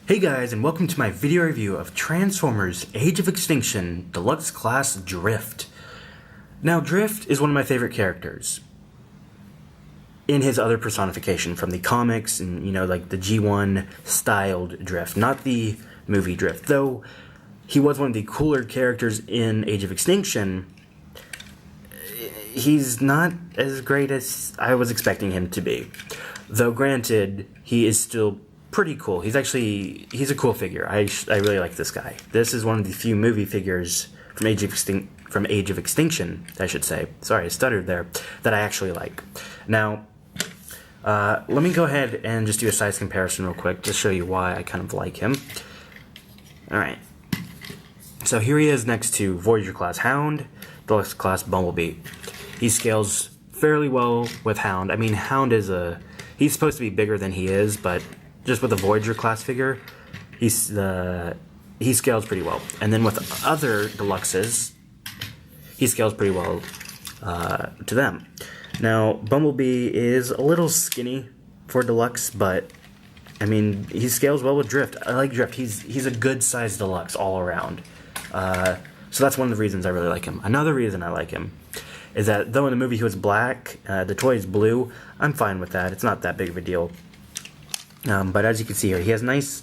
Hey guys, and welcome to my video review of Transformers Age of Extinction Deluxe Class Drift. Now, Drift is one of my favorite characters in his other personification from the comics and, like the G1 styled Drift, not the movie Drift. Though he was one of the cooler characters in Age of Extinction, he's not as great as I was expecting him to be. Though granted, he is still pretty cool. He's a cool figure. I really like this guy. This is one of the few movie figures from Age of Extinction, I should say. Sorry, I stuttered there. That I actually like. Now, let me go ahead and just do a size comparison real quick to show you why I kind of like him. Alright. So here he is next to Voyager Class Hound, Deluxe Class Bumblebee. He scales fairly well with Hound. I mean, Hound is he's supposed to be bigger than he is, but just with a Voyager class figure, he scales pretty well. And then with other deluxes, he scales pretty well to them. Now, Bumblebee is a little skinny for deluxe, but I mean, he scales well with Drift. I like Drift. He's a good sized deluxe all around. So that's one of the reasons I really like him. Another reason I like him is that though in the movie he was black, the toy is blue. I'm fine with that. It's not that big of a deal. But as you can see here, he has nice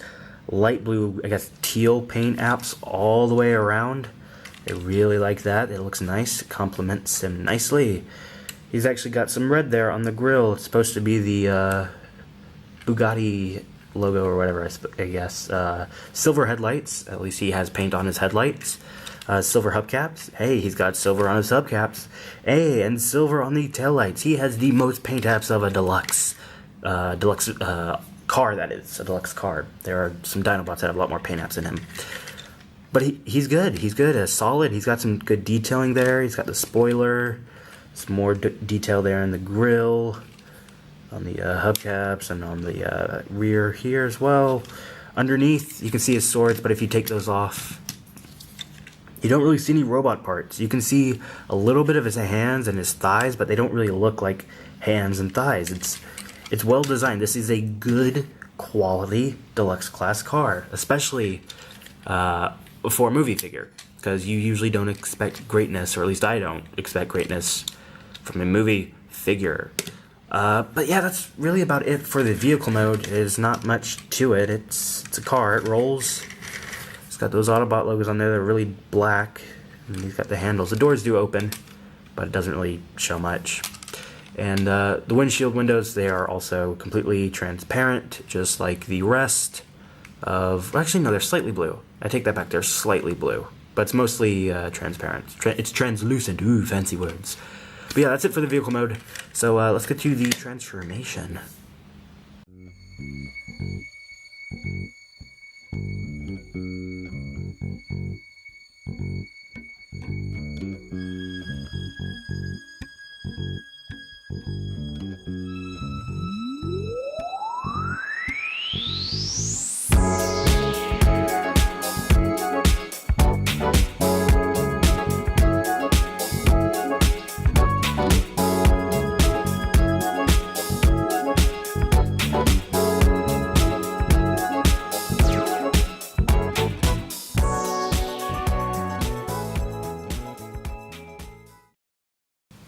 light blue, I guess, teal paint apps all the way around. I really like that. It looks nice. It complements him nicely. He's actually got some red there on the grill. It's supposed to be the Bugatti logo or whatever, I guess. Silver headlights. At least he has paint on his headlights. Silver hubcaps. Hey, he's got silver on his hubcaps. Hey, and silver on the taillights. He has the most paint apps of a deluxe car, that is. A deluxe car. There are some Dinobots that have a lot more paint apps than him. But he's good. He's good. Solid. He's got some good detailing there. He's got the spoiler. Some more detail there in the grill. On the hubcaps and on the rear here as well. Underneath, you can see his swords, but if you take those off, you don't really see any robot parts. You can see a little bit of his hands and his thighs, but they don't really look like hands and thighs. It's well designed. This is a good quality deluxe class car, especially for a movie figure, because you usually don't expect greatness, or at least I don't expect greatness from a movie figure. But yeah, that's really about it for the vehicle mode. There's not much to it. It's a car. It rolls. It's got those Autobot logos on there. They're really black. And he's got the handles. The doors do open, but it doesn't really show much. And the windshield windows, they are also completely transparent, just like the rest of... Actually, no, they're slightly blue. I take that back. They're slightly blue. But it's mostly transparent. It's translucent. Ooh, fancy words. But yeah, that's it for the vehicle mode. So let's get to the transformation.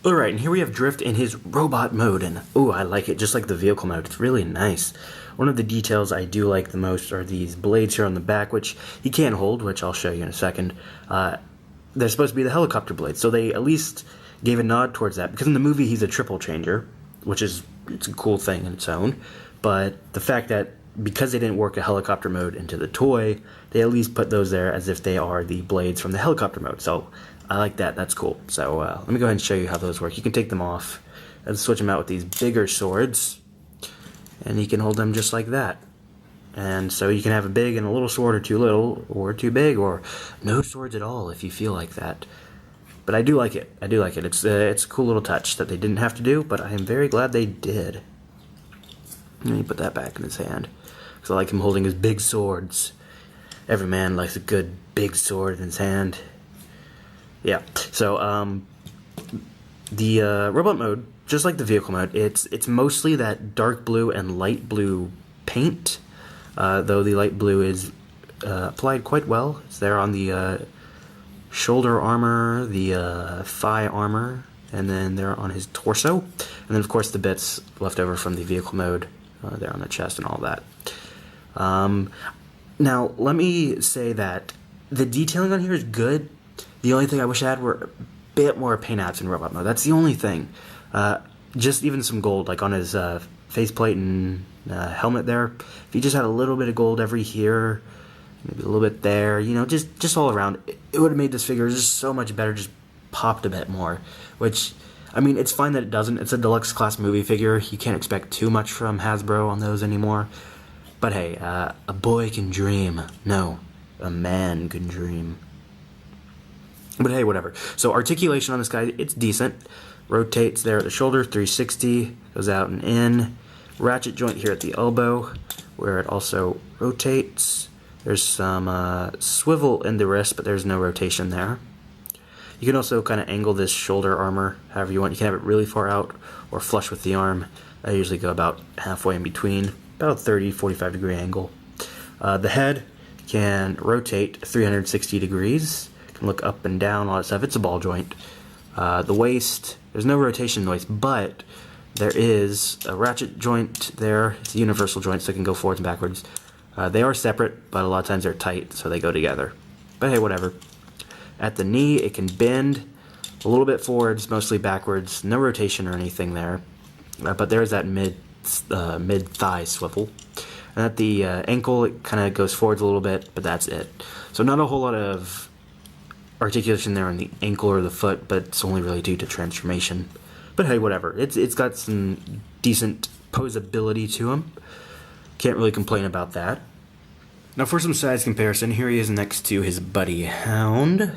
Alright, and here we have Drift in his robot mode, and ooh, I like it, just like the vehicle mode. It's really nice. One of the details I do like the most are these blades here on the back, which he can hold, which I'll show you in a second. They're supposed to be the helicopter blades, so they at least gave a nod towards that, because in the movie he's a triple changer, which is, it's a cool thing in its own, but the fact that because they didn't work a helicopter mode into the toy, they at least put those there as if they are the blades from the helicopter mode, so I like that. That's cool. So let me go ahead and show you how those work. You can take them off and switch them out with these bigger swords, and you can hold them just like that. And so you can have a big and a little sword, or too little, or too big, or no swords at all if you feel like that. But I do like it. I do like it. It's a cool little touch that they didn't have to do, but I am very glad they did. Let me put that back in his hand, because I like him holding his big swords. Every man likes a good big sword in his hand. Yeah, so the robot mode, just like the vehicle mode, it's mostly that dark blue and light blue paint though the light blue is applied quite well. It's there on the shoulder armor, the thigh armor, and then there on his torso. And then, of course, the bits left over from the vehicle mode there on the chest and all that. Now, let me say that the detailing on here is good. The only thing I wish I had were a bit more paint apps in robot mode. That's the only thing. Just even some gold, like on his faceplate and helmet there. If he just had a little bit of gold every here, maybe a little bit there, you know, just all around, it would have made this figure just so much better, just popped a bit more. Which, I mean, it's fine that it doesn't. It's a deluxe class movie figure. You can't expect too much from Hasbro on those anymore. But hey, a boy can dream. No, a man can dream. But hey, whatever. So articulation on this guy, it's decent. Rotates there at the shoulder, 360, goes out and in. Ratchet joint here at the elbow, where it also rotates. There's some swivel in the wrist, but there's no rotation there. You can also kind of angle this shoulder armor however you want. You can have it really far out or flush with the arm. I usually go about halfway in between, about a 30, 45 degree angle. The head can rotate 360 degrees. Can look up and down, all that stuff. It's a ball joint. The waist, there's no rotation noise, but there is a ratchet joint there. It's a universal joint, so it can go forwards and backwards. They are separate, but a lot of times they're tight, so they go together. But hey, whatever. At the knee, it can bend a little bit forwards, mostly backwards. No rotation or anything there. But there's that mid-thigh swivel. And at the ankle, it kind of goes forwards a little bit, but that's it. So not a whole lot of articulation there on the ankle or the foot, but it's only really due to transformation. But hey, whatever. It's got some decent posability to him. Can't really complain about that. Now for some size comparison, here he is next to his buddy Hound,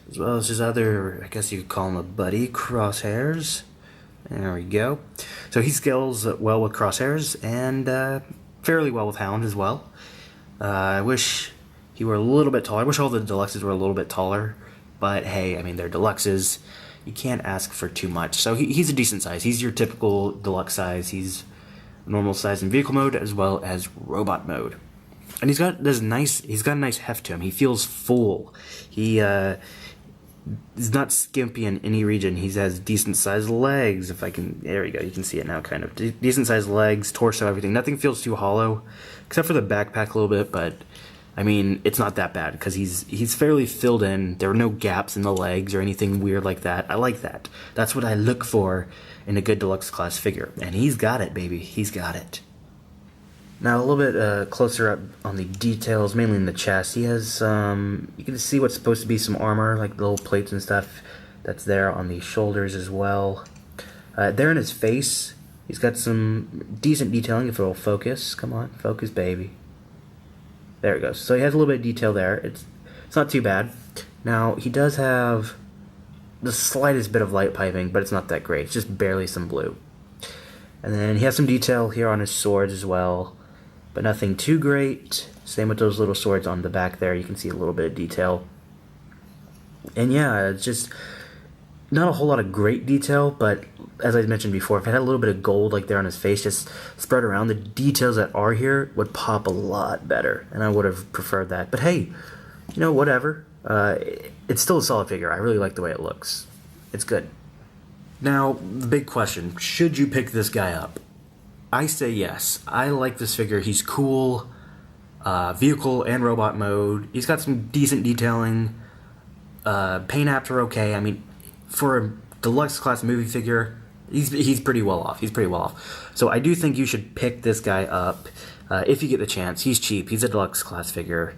as well as his other, I guess you could call him a buddy, Crosshairs. There we go. So he scales well with Crosshairs and fairly well with Hound as well. I wish he were a little bit taller. I wish all the deluxes were a little bit taller, but hey, I mean, they're deluxes. You can't ask for too much. So he's a decent size. He's your typical deluxe size. He's normal size in vehicle mode as well as robot mode. And he's got a nice heft to him. He feels full. He is not skimpy in any region. He has decent sized legs. There we go. You can see it now, kind of. Decent sized legs, torso, everything. Nothing feels too hollow, except for the backpack a little bit, but I mean, it's not that bad because he's fairly filled in. There are no gaps in the legs or anything weird like that. I like that. That's what I look for in a good deluxe class figure. And he's got it, baby. He's got it. Now, a little bit closer up on the details, mainly in the chest. He has you can see what's supposed to be some armor, like little plates and stuff. That's there on the shoulders as well. There in his face, he's got some decent detailing if it'll focus. Come on, focus, baby. There it goes. So he has a little bit of detail there. It's not too bad. Now, he does have the slightest bit of light piping, but it's not that great. It's just barely some blue. And then he has some detail here on his swords as well, but nothing too great. Same with those little swords on the back there. You can see a little bit of detail. And yeah, it's just not a whole lot of great detail, but as I mentioned before, if it had a little bit of gold like there on his face just spread around, the details that are here would pop a lot better, and I would have preferred that. But hey, you know, whatever. It's still a solid figure. I really like the way it looks. It's good. Now, the big question, should you pick this guy up? I say yes. I like this figure. He's cool. Vehicle and robot mode. He's got some decent detailing. Paint apps are okay. I mean, for a deluxe class movie figure, he's pretty well off. He's pretty well off. So I do think you should pick this guy up if you get the chance. He's cheap. He's a deluxe class figure.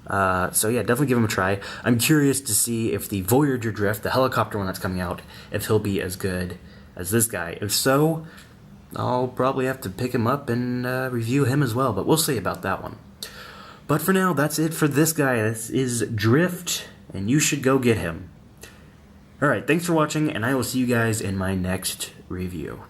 So yeah, definitely give him a try. I'm curious to see if the Voyager Drift, the helicopter one that's coming out, if he'll be as good as this guy. If so, I'll probably have to pick him up and review him as well, but we'll see about that one. But for now, that's it for this guy. This is Drift, and you should go get him. Alright, thanks for watching, and I will see you guys in my next review.